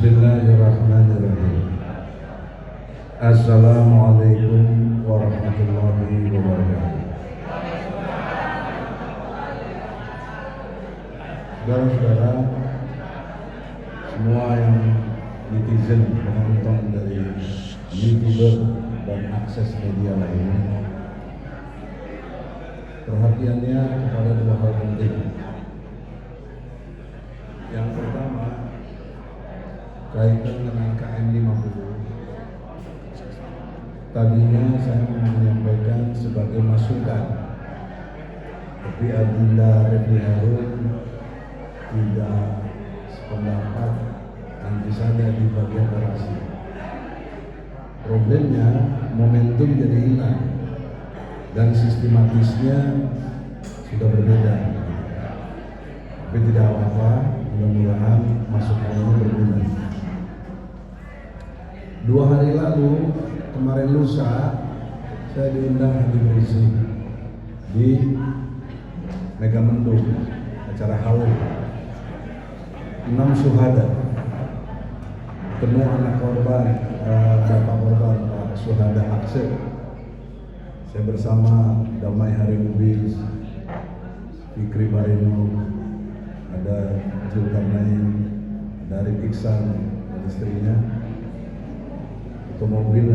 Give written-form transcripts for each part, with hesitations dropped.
Bismillahirrahmanirrahim. Assalamualaikum warahmatullahi wabarakatuh. Saudara-saudara, semua yang netizen, penonton dari YouTuber dan akses media lainnya, perhatiannya kepada dua hal penting. Yang pertama, kaitan dengan KM 50. Tadinya saya menyampaikan sebagai masukan, tapi Adinda Refli Harun tidak sependapat, nanti saja di bagian orasi. Problemnya momentum jadi hilang dan sistematisnya sudah berbeda. Tapi tidak apa-apa, mudah-mudahan masukannya berguna. 2 hari lalu, kemarin lusa, saya diundang Habib Rizik di Megamendung, acara haul 6 syuhada, ketemu anak korban, bapak korban, Pak Syuhada Aksir. Saya bersama Damai Hari Mubis, Fikri Barino, ada Zulkarnain, ada Arif Iksan dan istrinya, mobil.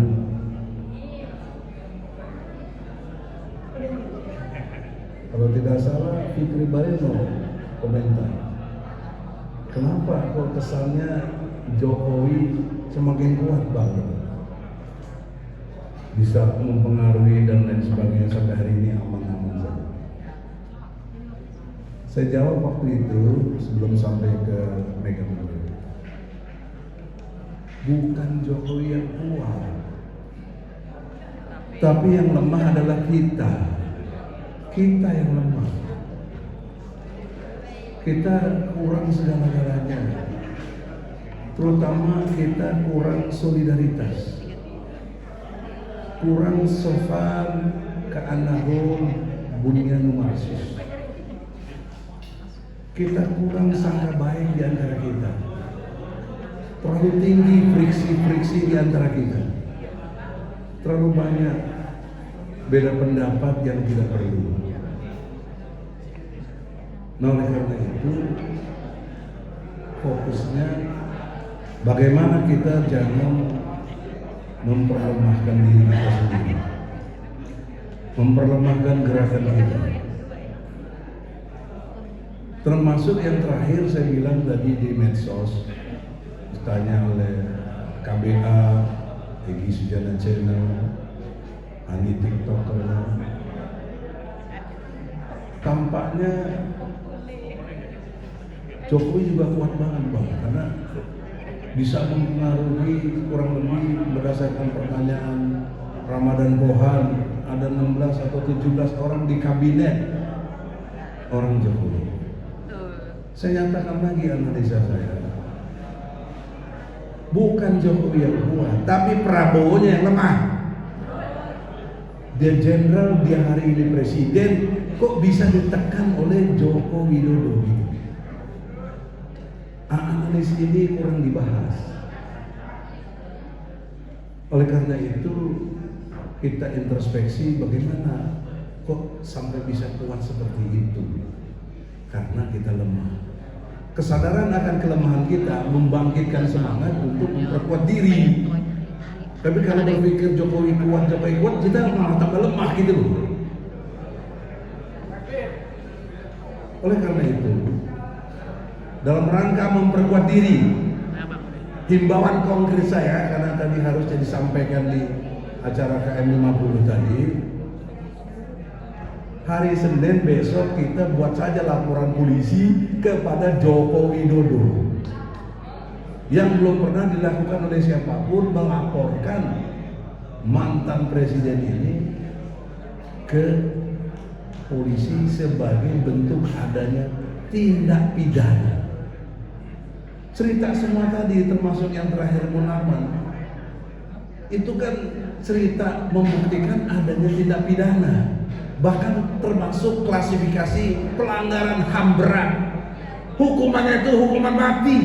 Kalau tidak salah, Fikri Barino komentar, kenapa kok kesannya Jokowi semakin kuat banget, bisa mempengaruhi dan lain sebagainya, sampai hari ini aman-aman saja. Saya jawab waktu itu sebelum sampai ke Megamendung, bukan Jokowi yang kuat, tapi yang lemah adalah kita yang lemah. Kita kurang segala-galanya, terutama kita kurang solidaritas, kurang sofan ka'annahum bunyanun marsus. Kita kurang sangka baik di antara kita, terlalu tinggi friksi-friksi di antara kita, terlalu banyak beda pendapat yang tidak perlu. Nah, oleh karena itu fokusnya bagaimana kita jangan memperlemahkan diri kita sendiri, memperlemahkan gerakan kita. Termasuk yang terakhir saya bilang tadi di medsos, ditanya oleh KBA, Egy Sujana Channel, Ani TikToker, tampaknya Jokowi juga kuat banget Bang, karena bisa mempengaruhi kurang lebih berdasarkan pertanyaan Ramadan Pohan, ada 16 atau 17 orang di kabinet orang Jokowi. Saya nyatakan lagi analisa saya, bukan Jokowi yang kuat, tapi Prabowo-nya yang lemah. Dia jenderal, dia hari ini presiden, kok bisa ditekan oleh Joko Widodo gitu. Analis ini kurang dibahas. Oleh karena itu kita introspeksi, bagaimana kok sampai bisa kuat seperti itu? Karena kita lemah. Kesadaran akan kelemahan kita membangkitkan semangat untuk memperkuat diri. Tapi kalau berpikir Jokowi kuat, kita malah tambah lemah gitu loh. Oleh karena itu, dalam rangka memperkuat diri, himbauan konkret saya, karena tadi harusnya disampaikan di acara KM 50 tadi, hari Senin besok kita buat saja laporan polisi kepada Joko Widodo yang belum pernah dilakukan oleh siapapun, melaporkan mantan presiden ini ke polisi sebagai bentuk adanya tindak pidana. Cerita semua tadi, termasuk yang terakhir Munarman, itu kan cerita membuktikan adanya tindak pidana, bahkan termasuk klasifikasi pelanggaran HAM berat. Hukumannya itu hukuman mati.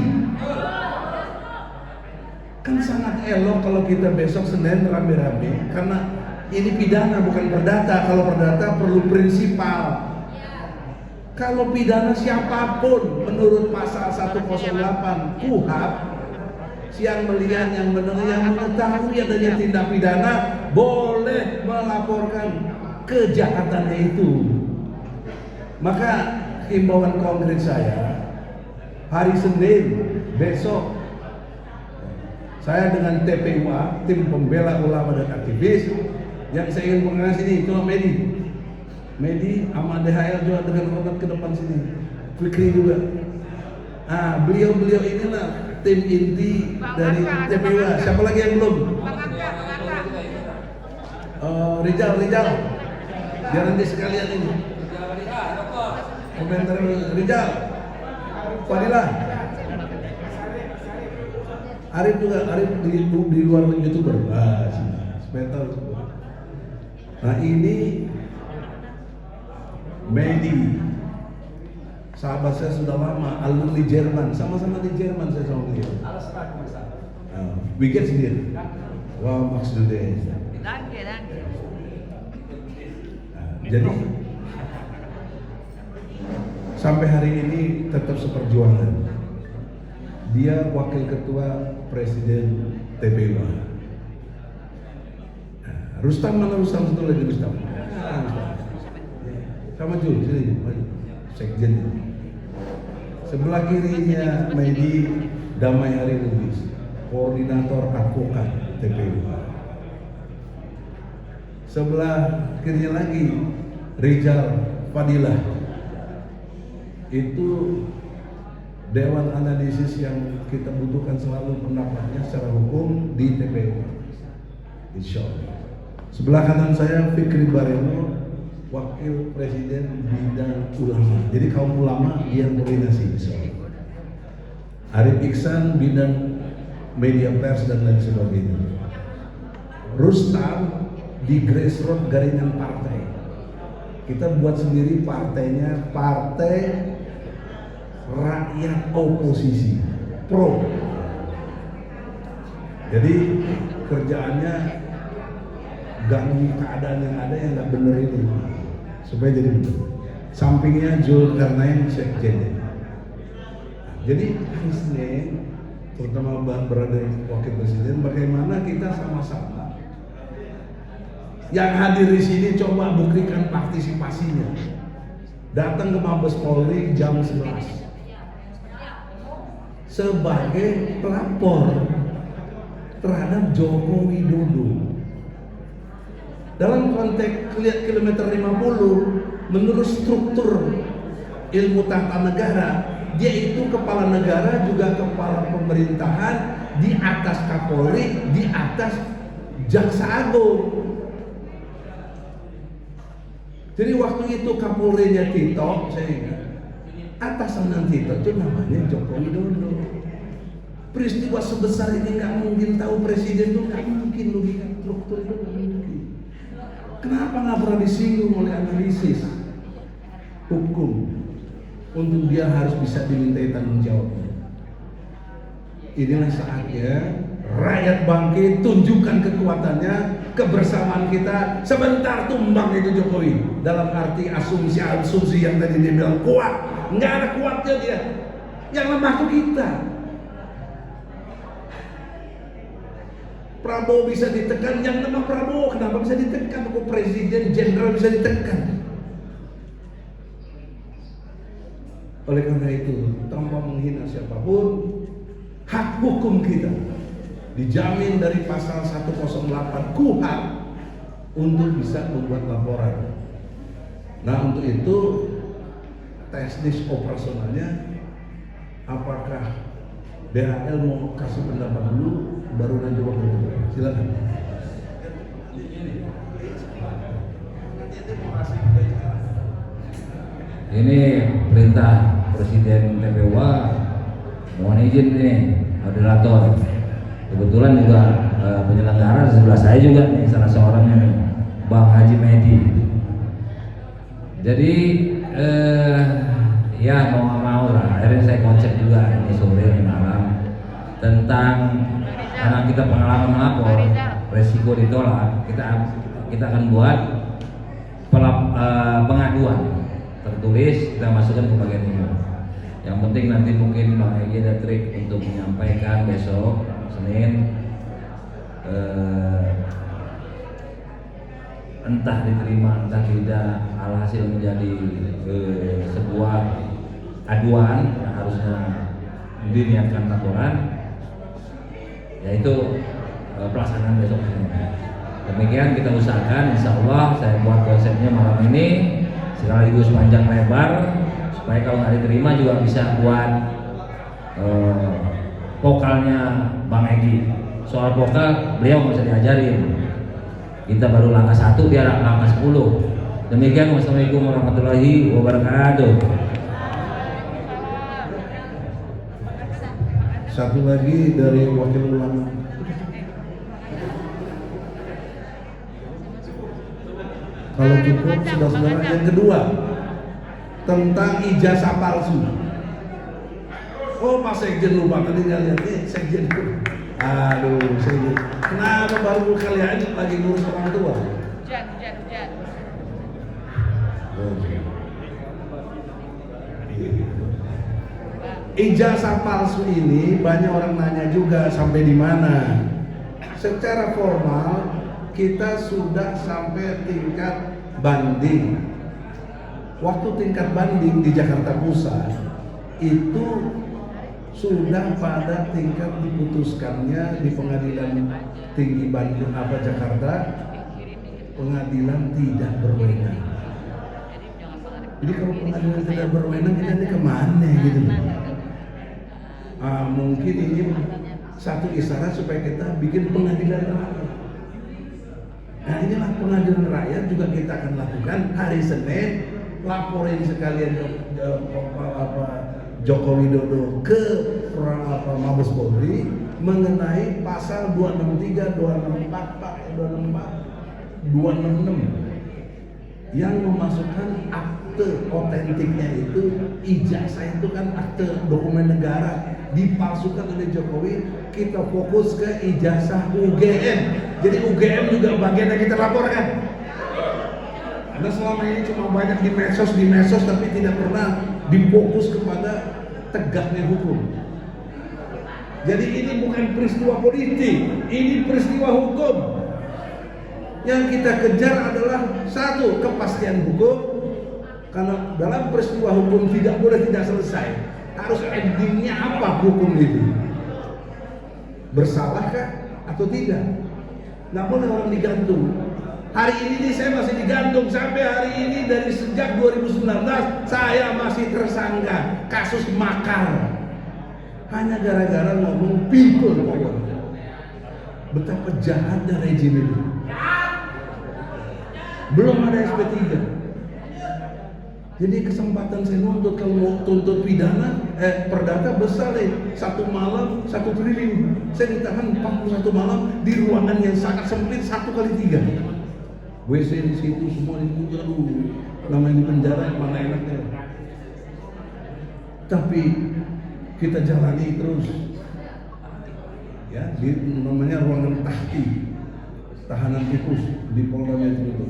Kan sangat elok kalau kita besok Senin rame-rame, karena ini pidana bukan perdata. Kalau perdata perlu prinsipal. Kalau pidana siapapun menurut pasal 108 KUHP, yang melihat, yang mendengar, yang mengetahui adanya tindak pidana boleh melaporkan kejahatannya itu. Maka himbauan konkret saya, hari Senin besok saya dengan TPUA, tim pembela ulama dan aktivis, yang saya ingin mengenal sini cuma Medi sama DHL juga dengan hormat ke depan sini, Fikri juga. Nah, beliau inilah tim inti dari TPUA. Siapa lagi yang belum? Rijal, biar nanti sekalian ini. Komentar Rijal, Fadilah, Arif juga, Arif di luar YouTuber. Sebentar. Nah ini Medi, sahabat saya sudah lama, alumni Jerman, sama-sama di Jerman saya sama beliau. Bikin sendiri. Wah, maksudnya. Jadi sampai hari ini tetap seperjuangan. Dia wakil ketua presiden TPUA. Rustam mana Rustam? Satu lagi Rustam. Sama Jul, sini, sekjen. Sebelah kirinya Medi Damai Hari Lubis, koordinator advokat TPUA. Sebelah kirinya lagi Rijal Fadilah, itu dewan analisis yang kita butuhkan selalu pendapatnya secara hukum di TPUA. Insya Allah. Sebelah kanan saya Fikri Bareno, wakil presiden bidang ulama. Jadi kaum ulama dia koordinasi. Arif Iksan bidang media pers dan lain sebagainya. Rustam di grassroots jaringan partai. Kita buat sendiri partainya, Partai Rakyat Oposisi Pro. Jadi kerjaannya ganggu keadaan yang ada yang nggak bener ini supaya jadi benar. Sampingnya Zulkarnain sekjen. Jadi hari Senin, terutama berada wakil presiden, bagaimana kita sama-sama yang hadir di sini coba buktikan partisipasinya. Datang ke Mabes Polri jam 11 sebagai pelapor terhadap Joko Widodo. Dalam konteks kilometer 50, menurut struktur ilmu tata negara, dia itu kepala negara juga kepala pemerintahan, di atas Kapolri, di atas Jaksa Agung. Jadi waktu itu Kapolrinya Tito, saya ingat, atasan Tito itu namanya Joko Widodo. Peristiwa sebesar ini nggak mungkin tahu presiden itu, nggak mungkin, logika struktur itu nggak mungkin. Kenapa nggak pernah disinggung oleh analisis hukum untuk dia harus bisa dimintai tanggung jawab? Inilah saatnya rakyat bangkit, tunjukkan kekuatannya, kebersamaan kita. Sebentar tumbang itu Jokowi. Dalam arti asumsi yang tadi dia bilang kuat, nggak ada kuatnya dia. Yang lemah itu kita. Prabowo bisa ditekan, yang lemah Prabowo. Kenapa bisa ditekan? Kok presiden jenderal bisa ditekan? Oleh karena itu, tanpa menghina siapapun, hak hukum kita dijamin dari pasal 108 KUHP untuk bisa membuat laporan. Nah, untuk itu teknis operasionalnya, apakah DHL mau kasih pendapat dulu baru nanti waktu itu? Silakan. Ini perintah Presiden TPUA, mohon izin nih moderator. Kebetulan juga penyelenggara di sebelah saya juga nih, salah seorangnya nih, Bang Haji Medi. Jadi ya mau nggak mau lah, akhirnya saya konsep juga ini sore ini malam tentang karena kita pengalaman melapor, resiko ditolak, kita akan buat pengaduan tertulis, kita masukkan ke bagian umum. Yang penting nanti mungkin Bang Egy ada trik untuk menyampaikan besok Senin, entah diterima entah tidak, alhasil menjadi sebuah aduan yang harusnya diniatkan laporan, yaitu pelaksanaan besok Senin. Demikian kita usahakan, insya Allah saya buat konsepnya malam ini sekaligus panjang lebar supaya kalau nggak diterima juga bisa buat vokalnya Bang Egy. Soal vokal beliau nggak bisa diajarin, kita baru langkah 1, dia langkah 10. Demikian, wassalamualaikum warahmatullahi wabarakatuh. Satu lagi dari wakil ulama. Kalau cukup, saudara-saudara. Yang kedua, tentang ijazah palsu. Oh, Pak Sekjen lupa tadi nggak lihat nih, Sekjen. Aduh, Sekjen. Kenapa baru kalian lagi ngurus orang tua? Hujan. Ijazah palsu ini banyak orang nanya juga sampai di mana. Secara formal kita sudah sampai tingkat banding. Waktu tingkat banding di Jakarta Pusat itu sudah pada tingkat diputuskannya di Pengadilan Tinggi Bandung Jakarta, pengadilan tidak berwenang. Jadi kalau pengadilan tidak berwenang, kita ini kemana gitu? Mungkin ini satu isyarat supaya kita bikin pengadilan rakyat. Nah, inilah pengadilan rakyat juga kita akan lakukan hari Senin. Laporin sekalian Joko Widodo ke Mabes Polri mengenai pasal 263, 266 yang memasukkan akte otentiknya itu, ijazah itu kan akte dokumen negara, dipalsukan oleh Jokowi. Kita fokus ke ijazah UGM. Jadi UGM juga bagian yang kita laporkan. Karena selama ini cuma banyak di medsos tapi tidak pernah difokus kepada tegaknya hukum. Jadi ini bukan peristiwa politik, ini peristiwa hukum. Yang kita kejar adalah satu, kepastian hukum. Karena dalam peristiwa hukum tidak boleh tidak selesai. Harus endingnya apa hukum itu? Bersalahkah atau tidak? Nggak boleh orang digantung. Hari ini saya masih digantung sampai hari ini, dari sejak 2019 saya masih tersangka kasus makar. Hanya gara-gara ngomong people power. Betapa jahatnya rejim ini. Belum ada SP3. Jadi kesempatan saya nuntut, kalau mau tuntut pidana, perdata besar nih, 1 malam 1 triliun. Saya ditahan 41 malam di ruangan yang sangat sempit 1x3. WC di situ semua itu, aduh, namanya di penjara mana enaknya. Tapi kita jalani terus, ya, namanya ruangan tahanan tikus di Polda Metro itu.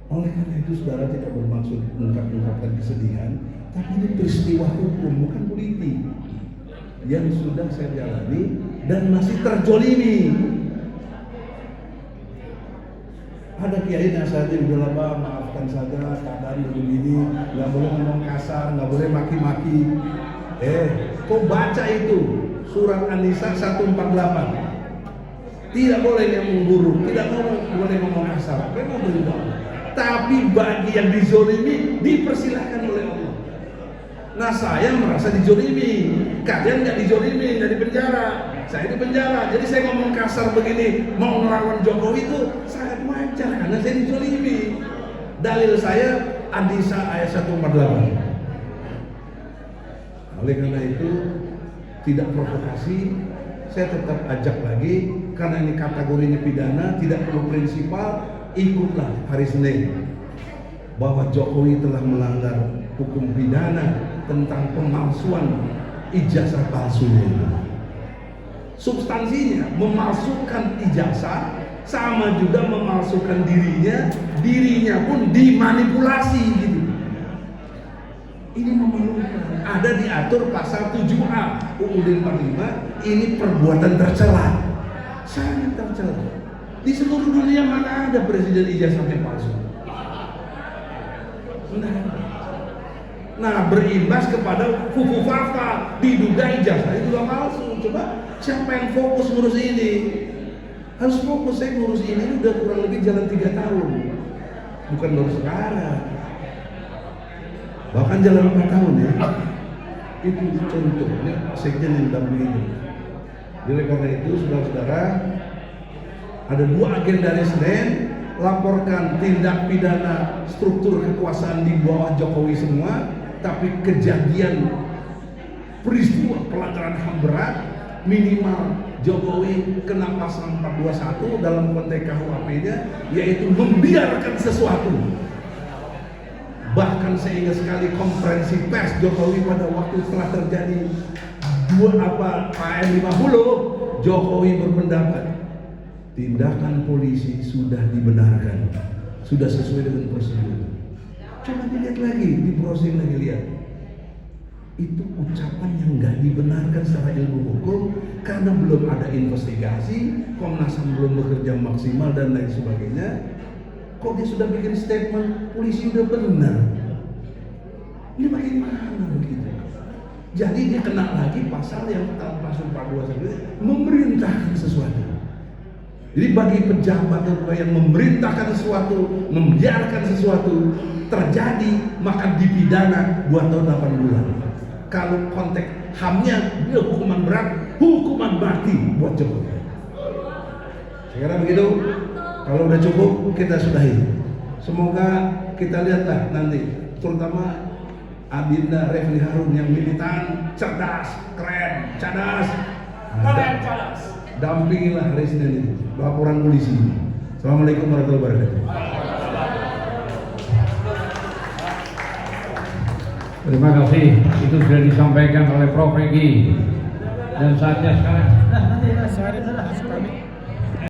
Oleh karena itu, saudara, tidak bermaksud mengungkapkan kesedihan, tapi ini peristiwa hukum, bukan politik, yang sudah saya jalani dan masih terjolimi. Ada kiai nasihatin, udahlah Pak, maafkan saja, keadaan begini, nggak boleh ngomong kasar, nggak boleh maki-maki. Kau baca itu surat An-Nisa 148. Tidak boleh ngomong buruk, tidak boleh ngomong kasar. Memang benar. Tapi bagi yang dizolimi dipersilahkan oleh Allah. Nah, saya merasa dizolimi, kalian nggak dizolimi, nggak di penjara. Saya di penjara, jadi saya ngomong kasar begini, mau melawan Jokowi itu sangat wajar karena saya dizolimi. Dalil saya An-Nisa ayat 148. Oleh karena itu, tidak provokasi, saya tetap ajak lagi, karena ini kategorinya pidana, tidak perlu prinsipal, ikutlah hari Senin bahwa Jokowi telah melanggar hukum pidana tentang pemalsuan ijazah palsunya itu. Substansinya memalsukan ijazah, sama juga memalsukan dirinya pun dimanipulasi gitu. Ini memalukan. Ada diatur pasal 7A UUD 45, ini perbuatan tercela. Sangat tercela. Di seluruh dunia mana ada presiden ijazahnya palsu? Nah, berimbas kepada fufu fafa, diduga ijazah itu juga palsu. Coba siapa yang fokus ngurus ini? Harus fokus, saya ngurus ini udah kurang lebih jalan 3 tahun, bukan baru sekarang, bahkan jalan 4 tahun ya. Itu contohnya sekjen yang dalam itu. Jadi karena itu saudara-saudara, ada 2 agenda dari Senin: laporkan tindak pidana struktur kekuasaan di bawah Jokowi semua, tapi kejadian peristiwa pelanggaran HAM berat minimal Jokowi kena pasal 421 dalam konteks KUHP-nya, yaitu membiarkan sesuatu. Bahkan saya ingat sekali konferensi pers Jokowi pada waktu setelah terjadi PM 50, Jokowi berpendapat tindakan polisi sudah dibenarkan, sudah sesuai dengan prosedur. Coba dilihat lagi, dibrowsing lagi, lihat. Itu ucapan yang nggak dibenarkan secara ilmu hukum karena belum ada investigasi, Komnas HAM belum bekerja maksimal dan lain sebagainya. Kok dia sudah bikin statement polisi udah benar? Ini bagaimana begitu? Jadi dia kena lagi pasal yang pasal 421, memerintahkan sesuatu. Jadi bagi pejabat yang memerintahkan sesuatu, membiarkan sesuatu terjadi, maka dipidana 2 tahun 8 bulan. Kalau konteks HAM-nya dia hukuman berat, hukuman mati buat Jokowi. Saya kira begitu. Kalau udah cukup kita sudahi. Semoga kita lihatlah nanti, terutama Adinda Refli Harun yang militan, cerdas, keren, cadas. Dampingilah hari Senin itu laporan polisi. Assalamualaikum warahmatullahi wabarakatuh. Terima kasih, itu sudah disampaikan oleh Prof. Egi. Dan saatnya sekarang. Nah, nanti saya